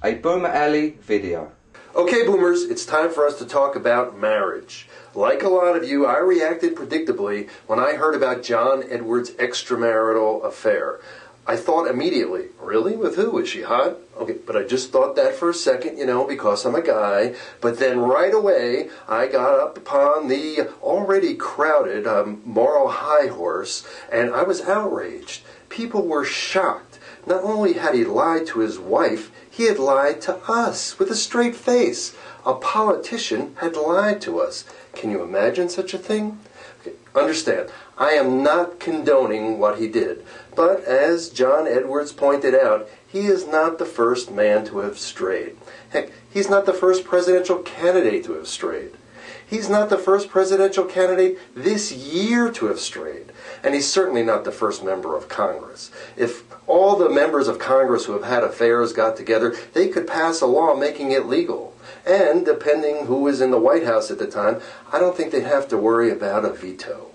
A Boomer Alley video. Okay, Boomers, it's time for us to talk about marriage. Like a lot of you, I reacted predictably when I heard about John Edwards' extramarital affair. I thought immediately, really? With who? Is she hot? Okay, but I just thought that for a second, because I'm a guy. But then right away, I got up upon the already crowded moral high horse, and I was outraged. People were shocked. Not only had he lied to his wife, he had lied to us with a straight face. A politician had lied to us. Can you imagine such a thing? Okay, understand, I am not condoning what he did. But as John Edwards pointed out, he is not the first man to have strayed. Heck, he's not the first presidential candidate to have strayed. He's not the first presidential candidate this year to have strayed. And he's certainly not the first member of Congress. If all the members of Congress who have had affairs got together, they could pass a law making it legal. And depending who was in the White House at the time, I don't think they'd have to worry about a veto.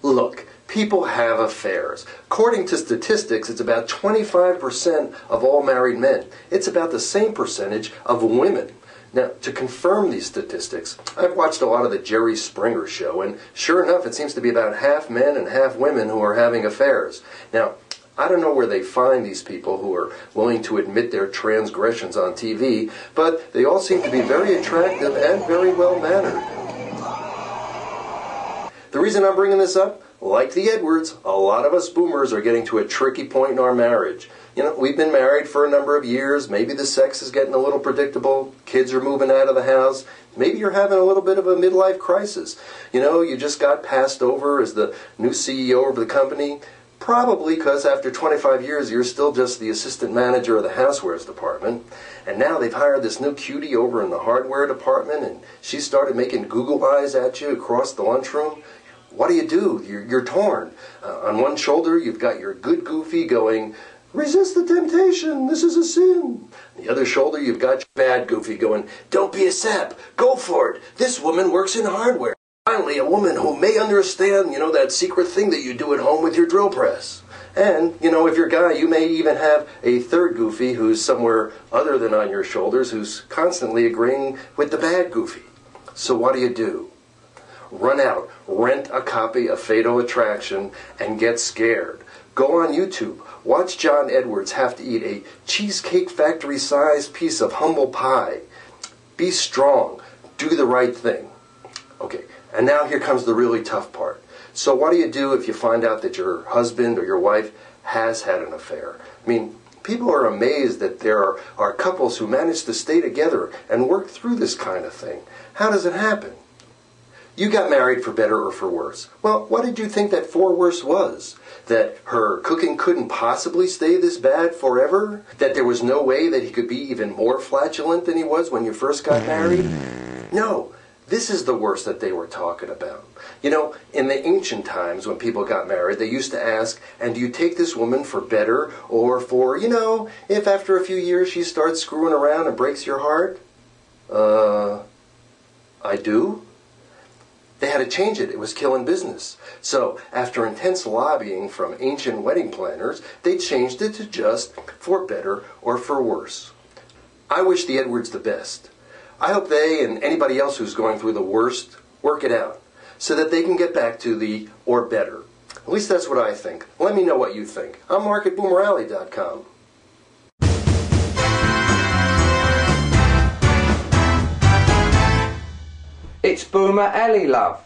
Look, people have affairs. According to statistics, it's about 25% of all married men. It's about the same percentage of women. Now, to confirm these statistics, I've watched a lot of the Jerry Springer show, and sure enough, it seems to be about half men and half women who are having affairs. Now, I don't know where they find these people who are willing to admit their transgressions on TV, but they all seem to be very attractive and very well-mannered. The reason I'm bringing this up, like the Edwards, a lot of us boomers are getting to a tricky point in our marriage. We've been married for a number of years. Maybe the sex is getting a little predictable. Kids are moving out of the house. Maybe you're having a little bit of a midlife crisis. You just got passed over as the new CEO of the company. Probably because after 25 years, you're still just the assistant manager of the housewares department. And now they've hired this new cutie over in the hardware department, and she started making Google eyes at you across the lunchroom. What do? You're torn. On one shoulder, you've got your good goofy going, "Resist the temptation, this is a sin." On the other shoulder, you've got your bad goofy going, "Don't be a sap, go for it. This woman works in hardware." Finally, a woman who may understand, that secret thing that you do at home with your drill press. And, if you're a guy, you may even have a third goofy who's somewhere other than on your shoulders, who's constantly agreeing with the bad goofy. So what do? Run out, rent a copy of Fatal Attraction, and get scared. Go on YouTube, watch John Edwards have to eat a Cheesecake Factory-sized piece of humble pie. Be strong, do the right thing. Okay, and now here comes the really tough part. So what do if you find out that your husband or your wife has had an affair? People are amazed that there are couples who manage to stay together and work through this kind of thing. How does it happen? You got married for better or for worse. Well, what did you think that for worse was? That her cooking couldn't possibly stay this bad forever? That there was no way that he could be even more flatulent than he was when you first got married? No. This is the worst that they were talking about. In the ancient times when people got married, they used to ask, and do you take this woman for better or for, if after a few years she starts screwing around and breaks your heart? I do? They had to change it. It was killing business. So, after intense lobbying from ancient wedding planners, they changed it to just for better or for worse. I wish the Edwards the best. I hope they and anybody else who's going through the worst work it out so that they can get back to the or better. At least that's what I think. Let me know what you think. I'm Mark at BoomerAlley.com. It's Boomer Alley, love.